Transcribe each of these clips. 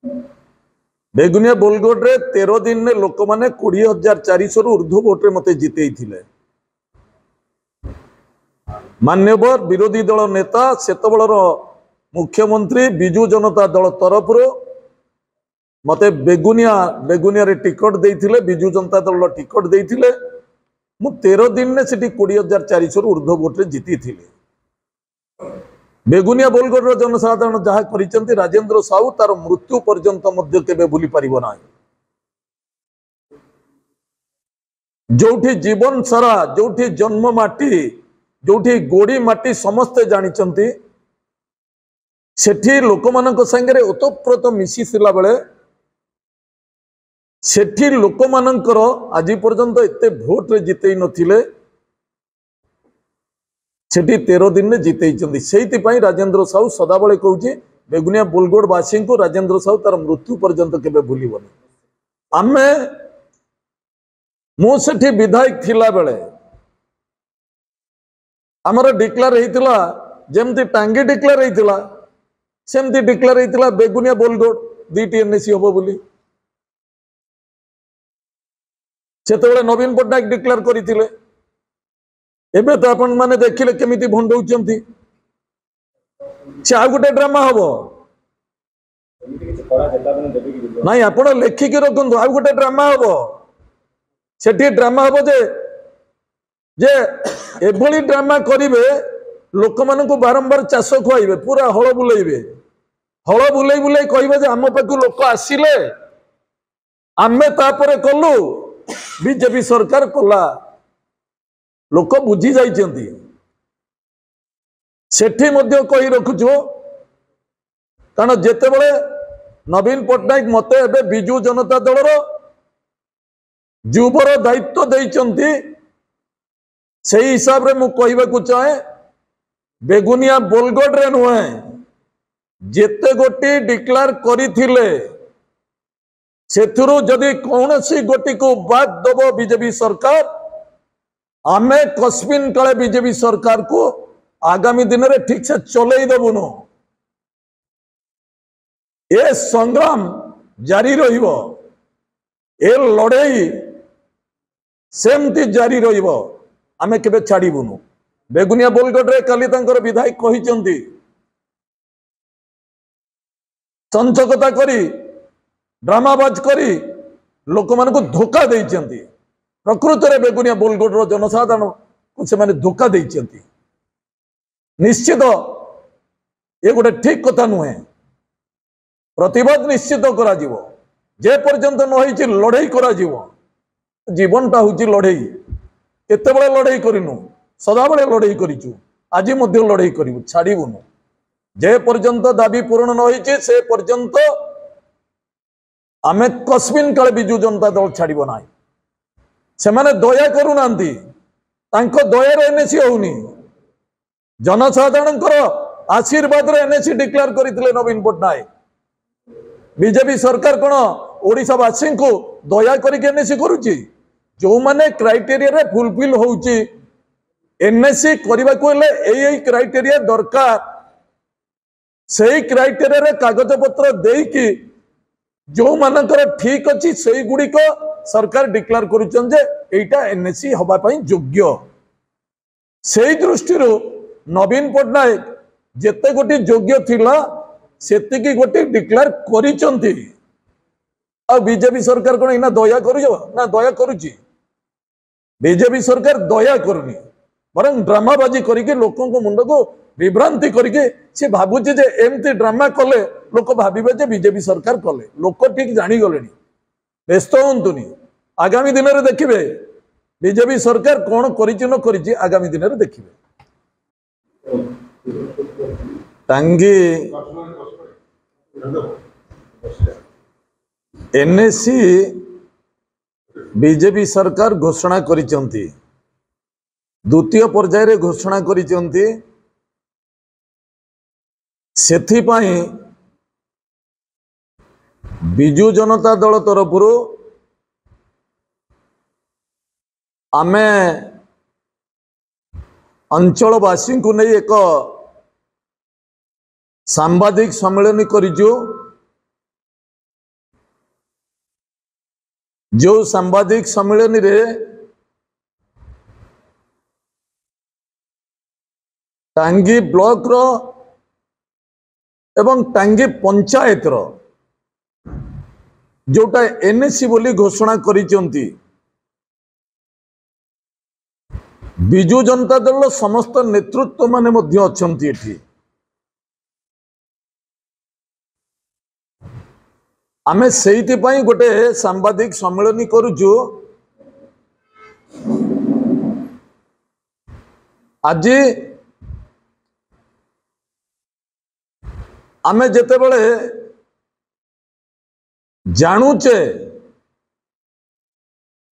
बेगुनिया बोलगोड रे 13 दिन में लोक माने 20,400 रु ऊर्ध्व वोट रे मते जितेई थिले। मान्यवर विरोधी दल नेता सेतबलर मुख्यमंत्री बिजू जनता दल तरफ मते बेगुनिया रे टिकट देइथिले, बिजू जनता दल टिकट देइथिले। मु 13 दिन में सेठी 20,400 रु ऊर्ध्व वोट रे जीती थिले। बेगुनिया बोलगोड जनसाधारण जहाँ करिसेंती राजेंद्र साहू तार मृत्यु पर्यंत मध्य केबे भूली परिबो नाही। जोठी जीवन सारा जोठी जन्म माटी जोठी गोड़ी माटी समस्ते जानिचंती सेठी लोकमानक संगे ओतप्रोत मिसिला बेले सेठी लोकमानकर आज पर्यंत एते भोट रे जितई नथिले, सेठी 13 दिन में जितई। से राजेंद्र साहू सदाबले कहूँ बेगुनिया बोलगोड वासी को राजेंद्र साहू तार मृत्यु पर्यंत केबे भूलिबनी। आमे मु सेठी विधायक थिला बेले आमर डिक्लेयर होइतिला जेमती टांगी डिक्लेयर होइतिला सेमती डिक्लेयर होइतिला बेगुनिया बोलगोड दीटी एनएसी हबो बोली। सेतेबेले नवीन पट्टनायक डिक्लेयर करथिले। एबे तो आपण माने देखिले केमिति भंडौचंती। से आ गुटे ड्रामा हबो नहीं, आपण लेखिक रखंतु। आ गुटे ड्रामा हबो, सेठी ड्रामा हबो जे एभली ड्रामा करिवे लोक मानकु बारंबार चाष खुआइबे, पूरा हल बुलेइबे, हल बुलेई बुलेई कहबे जे आम पाखु लोक आसिले आमे तापरे कलु बीजेपी सरकार कला। लोक बुझी जाइछंती। सेठी मध्य कहि रखुछु कारण जेतेबेले नवीन पट्टनायक मते एबे बिजू जनता दलर जुबर दायित्व देइछंती। से हिसाब रे मु कहबाकू चाहे बेगुनिया बोलगोड रे नुहे जेते गोटी डिक्लेयर करिथिले सेथुरु जदि कौनसी गोटी को बाद दबो बीजेपी सरकार, आमे कस्मिन काले बीजेपी सरकार को आगामी दिन में ठीक से चलई देबुनु। ए संग्राम जारी रहिबो, ए लड़ाई सेमती जारी रहिबो, आमे केबे छाड़ीबुनु। बेगुनिया बोलगोड रे काली तांकर विधायक कहिचंती चंचकता करी ड्रामाबाज करी लोक मान को धोखा देइचंती। प्रकृत रे बेगुनिया बोलगोड रो जनसाधारण को से माने धोखा देइचंती। निश्चित ये गोटे ठीक कथा नुहे। प्रतिबाद निश्चित करा जीवो, जे पर्यंत न होइछि लड़ाई करा जीवो। जीवनटा होछि लड़ाई। केते बळे लड़ाई करिनु, सदाबळे लड़ाई करिचु, आज मध्य लड़ाई करिवु, छाड़ीबुनु। जे पर्यंत दाबी पूर्ण न होइछि से पर्यंत आमे कस्मिन काले बिजू जनता दल छाड़िबो नाही। से माने दया करू नांती, तांको दया रे एनएसी होउनी। जनसाधारणकर आशीर्वाद रे एनएसी डिक्लेयर करिथिले नवीन पट्टनायक। बीजेपी सरकार कोन ओडिसा वासी को दया करिक एनएसी करूची? जो माने क्राइटेरिया रे फुलफिल होउची एनएसी करबा को ले एई क्राइटेरिया दरकार। सेही क्राइटेरिया रे कागज पत्र देई कि जो मानकर ठीक अच्छी से गुड़िक सरकार डिक्लेयर करुचन जे एटा एनएसी हबा पई योग्य। से दृष्टि नवीन पट्टनायक जेते गोटी योग्य थिला सेतिकी गोटी डिक्लेयर करिचंती। आ बीजेपी सरकार कोन इना दया करू ना दया करूची? बीजेपी सरकार दया करूनी, बरं ड्रामाबाजी करके लोकों को मुंड को विभ्रांति करके से भाबुचे जे एमती ड्रामा कले लोक भाबिबे जे बीजेपी सरकार कले। लोक ठीक जानी गलेनी, व्यस्त होंतुनी। आगामी दिन में देखिबे बीजेपी सरकार कौन करिछि न करिछि, आगामी दिन में देखिबे। टांगी एनएसी बीजेपी सरकार घोषणा करिचंती, द्वितीय पर्याय रे घोषणा करिचंती। सेथिपाई बिजू जनता दल तरफ आमे अंचलवासी को नहीं एक सांबादिक सम्मेलन करिजु। जो सांबादिक सम्मेलन रे टांगी ब्लॉक रो एवं टांगी पंचायत रो जोटा एनएसी बोली घोषणा करिसेंती बिजु जनता दल समस्त नेतृत्व माने मध्य अछंती एठी आमे सेहिति पई गोटे सांबादिक सम्मेलन करूछु आज आमे जेते बेले जानूचे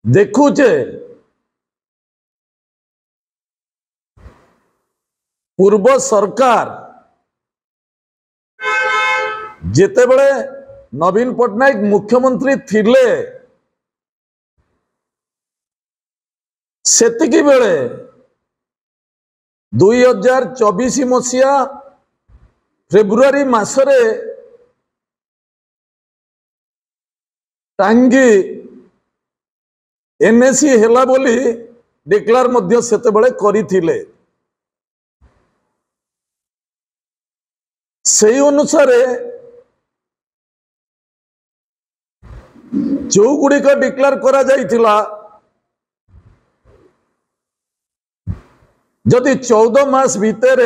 देखुचे पूर्व सरकार जेते बेले नवीन पट्टनायक मुख्यमंत्री थिले सेतिकी बेले 2024 मसीहा फेब्रुआरी मासरे टांगी एनएसी हेला बोली डिक्लेयर मध्य सेते बेले करिथिले सेही अनुसार जो गुड़िक डिक्लेयर करा जाइथिला जदि 14 मास भीतर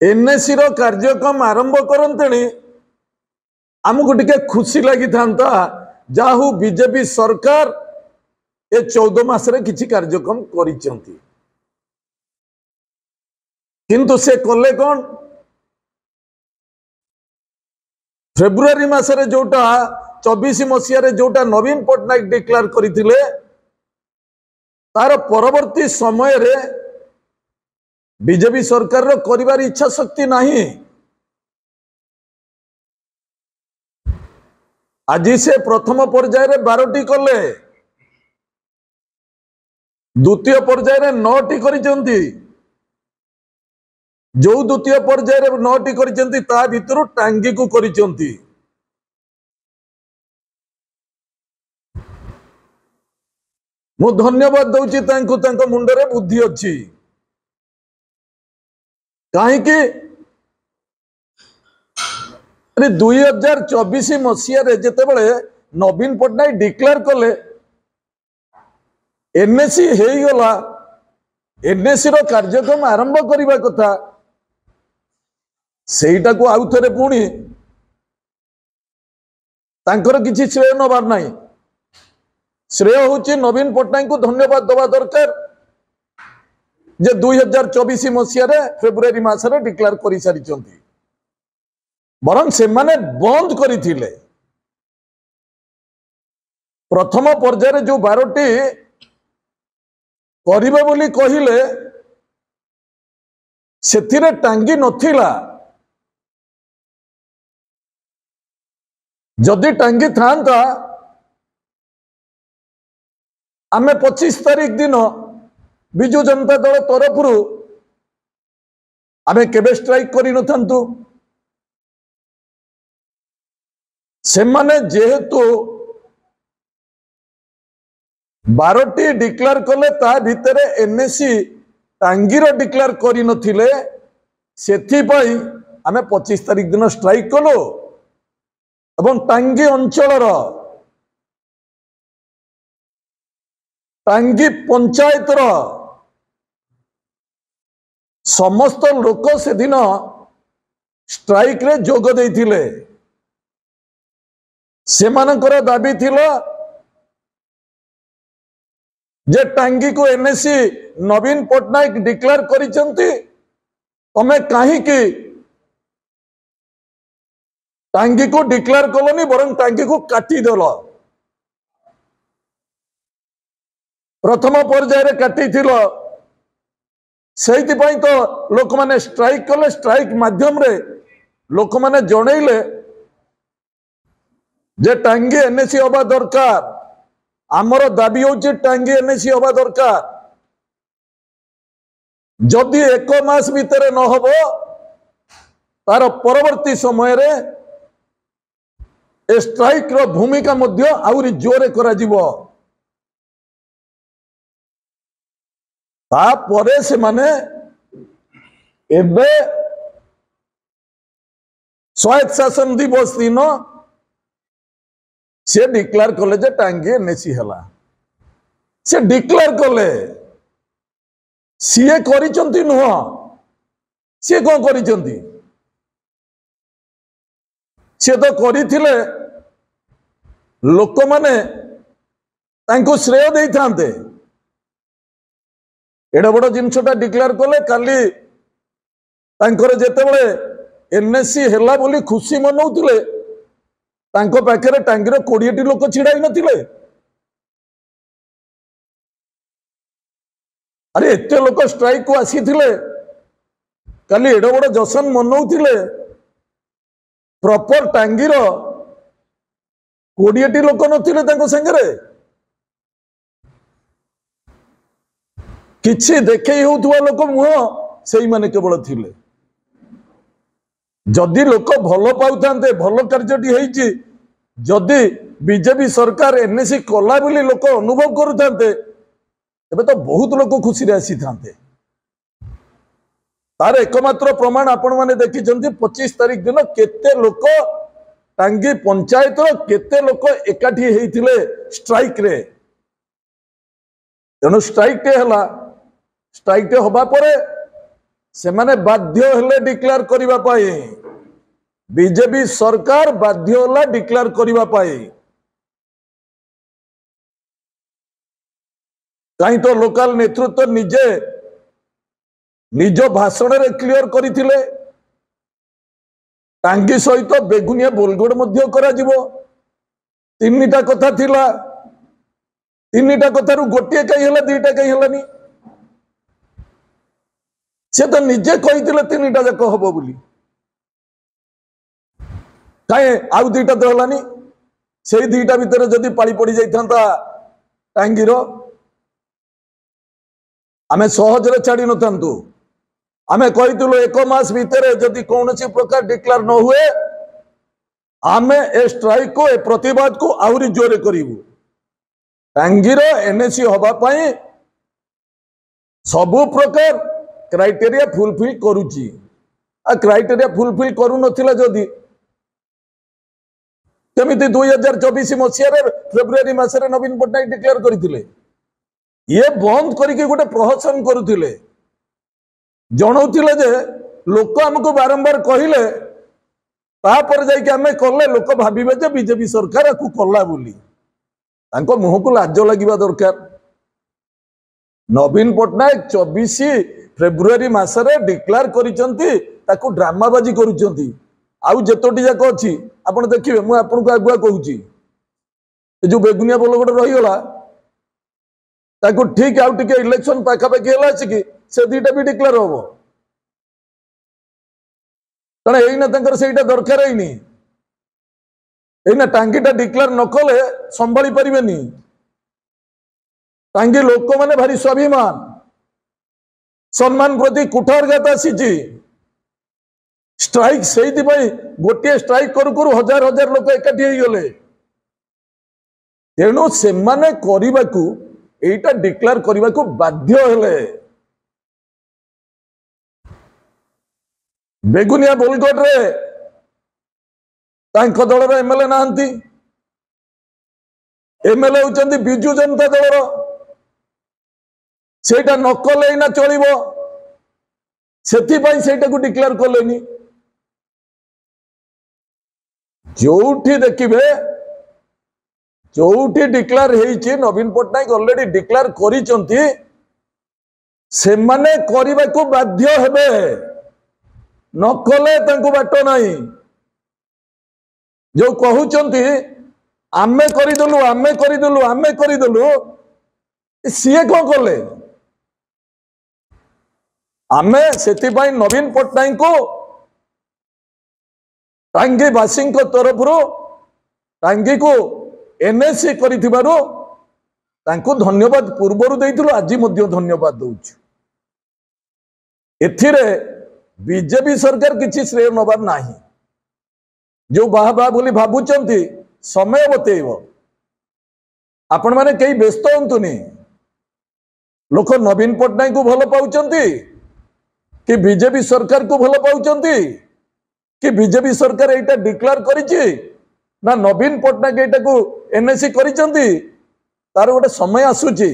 एनएसी रो कार्यक्रम आरंभ करते आमको टिके खुशी लगी था जाहू बीजेपी सरकार ए 14 मासरे किछि कार्यक्रम करिसेंती किंतु से कले कौन फेब्रुआरी मासरे जोटा 24 मसीह जोटा नवीन पट्टनायक डिक्लेयर करथिले तार परवर्ती समय रे बीजेपी सरकार रो करिवार इच्छा शक्ति नहीं आज से प्रथम पर्याय रे 12टी कले द्वितीय पर्याय रे 9टी करिसेंती जो द्वितीय पर्याय रे 9टी करिसेंती ता भितरु टांगी को करिसेंती मु धन्यवाद दउची तांको तांको मुंडरे बुद्धि अछि काहे कि 2024 मसीह रे जेते बेले नवीन पट्टनायक डिक्लेयर कले एनएसी हे गला एनएसी रो कार्यक्रम आरंभ करिबा कथा सेटा को आउ थरे पुणी तांकर किछि श्रेय नबार नाही श्रेय होची नवीन पट्टनायक को धन्यवाद दवा दरकार जे 2024 मसीह रे फेब्रुआरी मासरे डिक्लेयर करि सारिचंती बरं से माने बंद करिथिले प्रथम पर्याय जो 12टी करिबा बोली कहिले सेथिरे टांगी नथिला जदि टांगी थांता आमे 25 तारीख दिन बिजु जनता दल तरफ आमे केबे स्ट्राइक करि नथांतु सेमाने जेहेतु 12टी डिक्लेयर कले ता भितरे एनएसी टांगीर डिक्लेयर करि नथिले सेथि पई आमे 25 तारीख दिन स्ट्राइक कलो एवं टांगी अंचल टांगी पंचायत समस्त लोक से दिन स्ट्राइक रे जोग देइथिले सेमानकर दाबी थिला जे टांगी को एनएसी नवीन पट्टनायक डिक्लेयर करिसेंती तमे काहे कि टांगी को डिक्लेयर कलोनी बरं टांगी को काटी देलो प्रथम पर्याय रे काटी थिलो सेहिति पई तो लोक माने स्ट्राइक कले स्ट्राइक माध्यम रे लोक माने जणैले जे टांगी एनएसी होबा दरकार आमर दाबी होची टांगी एनएसी होबा दरकार जदि 1 मास भीतर न होबो तार परवर्ती समय रे ए स्ट्राइक रो भूमिका मध्य आउरी जोरे करा जिवो तापरे से माने एबे स्वायत्त शासन दिवस दिन से डिक्लेयर कले जे टांगी एनएसी हला से डिक्लेयर कले सीए करिचंती नुह सी कौन करिचंती सी तो करिथिले लोक माने तांको श्रेय देई थांते एडा बड़ जिनसटा डिक्लेयर कले काली तांकर जेतेबेले एनएससी हेला बोली खुशी मनौथिले तांको पाखरे टांगीर 20 लोक छिड़ाई नथिले अरे एते लोक स्ट्राइक को आसीथिले काली एडा बड़ जशन मनौथिले प्रॉपर टांगीर 20 लोक नथिले तांको संगरे किछि देखै होउथुवा लोक मुह सेई माने केवल थिले जदि लोक भल पाउथांते भल कार्यटी हेइछि जदि बीजेपी सरकार एनएससी कला बोली लोक अनुभव करुथांते तबे तो बहुत लोक खुशी रे आसी थांते तार एकमात्र प्रमाण आपण माने देखिछन्ती 25 तारिख दिन केते लोक टांगी पंचायत केते लोक एकाठी हेइथिले स्ट्राइक रे तेणु स्ट्राइक टे हला स्ट्राइक टे होबा परे से माने बाध्य हेले डिक्लेयर करिबा पाई बीजेपी सरकार बाध्य होला डिक्लेयर करिबा पाई कहीं तो लोकल नेतृत्व निजे निज भाषण रे क्लियर करिथिले टांगी सहित बेगुनिया बोलगोड मध्य करा जिवो तीनटा कथा थिला तीनटा कथारु गोटिए कई हला दुईटा कई हलानी से तो निजे कहिथिले तीनटा जाक हबो बोली काहे आउ दुईटा तो हलानी से दुईटा भितर जदि पाली पड़ी जाइथांता टांगीर आमे सहज रे छाड़ी नथांतु आमे कहितुलो 1 मास भितर जदि कोनोसी प्रकार डिक्लेयर न हुए आमे ए स्ट्राइक को ए प्रतिवाद को आउरी जोरे करिवु टांगीर एनएससी हबा पई सबु प्रकार क्राइटेरिया फुलफिल करूची आ क्राइटेरिया फुलफिल करू नथिला जदि केमिति 2024 मसिया रे फेब्रुआरी मासरे नवीन पटनायक डिक्लेयर करथिले ये बंद करके गोटे प्रहसन करुथिले जनौथिले जे लोक हमको बारंबार कहिले तापर जाई कि हमें कले लोक भाबिबे जे बीजेपी सरकार को कला बोली तांको मुह को लाज लागिबा दरकार नवीन पटनायक 24 फेब्रुआरी मासरे डिक्लेयर करिसंती ताको ड्रामाबाजी करूचंती आउ जेतोटी जाक अछि आपण देखिबे मु आपन को आगुआ कहूची ए जो बेगुनिया बोल गोटे रही गला ताको ठीक आउ टिके इलेक्शन पाखा पाखी हला अछि कि से दीटा भी डिक्लेयर होबो तने एइना तंकर सेइटा दरकार हेइनी एइना टांगीटा डिक्लेयर न कले संभाली परिबेनी टांगी लोक माने भारी स्वाभिमान सम्मान प्रति कुठारघात आसीची स्ट्राइक सेइति पई गोटे स्ट्राइक करू करू हजार हजार लोक एकाठी हेइ गले तेणु से माने करिबाकू एइटा डिक्लेयर करिबाकू बाध्य हेले बेगुनिया बोलगोड रे तांको दलर एमएलए नांती एमएलए होचंती बिजू जनता दलर सेटा नकले ना चलिबो सेति पई सेटा को डिक्लेयर करलेनी जोठी देखिबे जोठी डिक्लेयर हेइची नवीन पटनायक ऑलरेडी डिक्लेयर करिचंती से माने करिबा को बाध्य हेबे नकले तांको बाटो नाही जो कहउचंती आमे करिदलु आमे करिदलु आमे करिदलु सीए को कले आमे सेति पई नवीन पटनायक को टांगी बासिंग को तरफ रो टांगी को एनएससी करिथिबारो तांको धन्यवाद पूर्वरु देइथिलो आजि मध्य धन्यवाद दउछु एथिरे बीजेपी सरकार किछि श्रेय नबार नाही जो बाहा बाहा बोली भावुंट समय बतेब आपण मैंने कई व्यस्त हतुनि लोक नवीन पट्टनायक को भल पाउछंती कि बीजेपी सरकार को भल पाउछंती कि बीजेपी सरकार एटा डिक्लेयर करिछि ना नवीन पट्टनायक एटा को एनएससी करिछंती तार गोटे समय आसुछि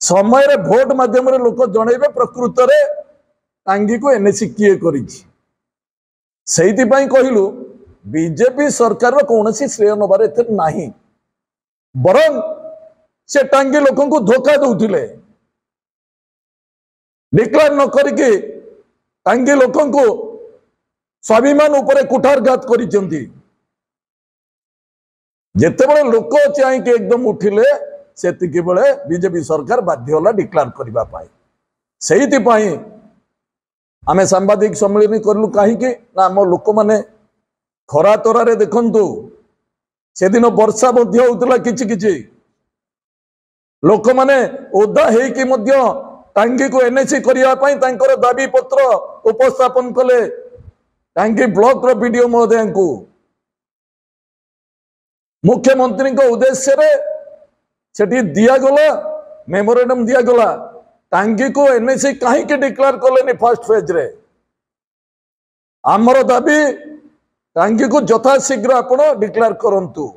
समय रे भोट माध्यम रे लोक जणैबे प्रकृत रे टांगी को एनएससी किए करिछि सेहिति पई कहिलु बीजेपी सरकार रो कोनोसी श्रेय नबार एते नाही बरं से टांगी लोक को धोखा दउथिले डिक्लेयर न करके टांगी लोक को स्वाभिमान उपरे कुठारघात करिसेंती जेतेबेले लोक चाहि के एकदम उठिले सेतिके बेले बीजेपी सरकार बाध्य होला डिक्लेयर करबा पाई सेहिति पाई आमे सांबादिक सम्मेलन करलु काहे कि ना हम लोक माने खरा तोरा रे देखंतु से दिन वर्षा मध्य होतला किछि किछि लोक माने ओदा हेई कि मध्य टांगी को एनएससी करिया पाई तांकर दाबी पत्र उपस्थापन कले टांगी ब्लॉक रो वीडियो महोदय को मुख्यमंत्री को उद्देश्य रे सेठी दिया गला मेमोरेंडम दिया गला टांगी को एनएससी काहे के डिक्लेयर कलेनी फर्स्ट फेज रे आमर दाबी टांगी को यथाशीघ्र आपण डिक्लेयर करंतु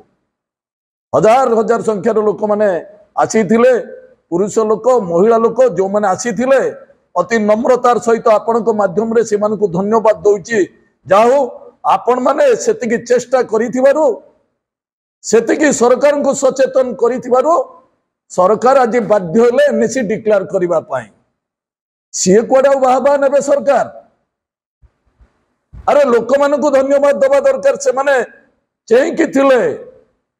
हजार हजार संख्यार लोक माने आसी थिले पुरुष लोक महिला लोक जो माने आसी थिले अति नम्रतार सहित आपण को माध्यम रे सेमान को धन्यवाद दउची जाओ आपण माने सेतिकी चेष्टा करिथिबारु सेतिकी सरकार को सचेतन करिथिबारु सरकार आज बाध्य होले एनएससी डिक्लेयर करबा पाई सी कोडा बाहबा नेबे सरकार अरे लोक मान को धन्यवाद दबा दरकार से माने चेंकी थिले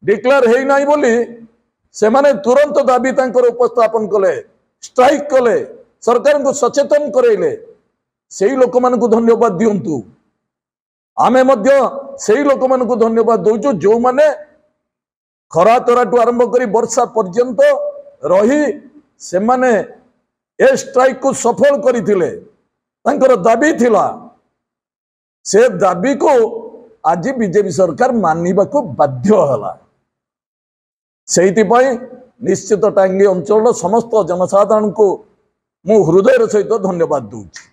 डिक्लेयर हेई नाही बोली से माने तुरंत दाबी तांकर उपस्थापन कले स्ट्राइक कले सरकार को सचेतन करेले सेही लोक मान को धन्यवाद दियंतु आमे मध्य सेही लोक मान को धन्यवाद दउजो जो माने खरा तराटू आरंभ करी वर्षा पर्यंत रही से माने ए स्ट्राइक को सफल करिथिले तांकर दाबी थिला से दाबी को आज बीजेपी सरकार मानिबा को बाध्य हला सेहिति पई निश्चित टांगी अंचल समस्त जनसाधारण को मु हृदय सहित धन्यवाद दूची।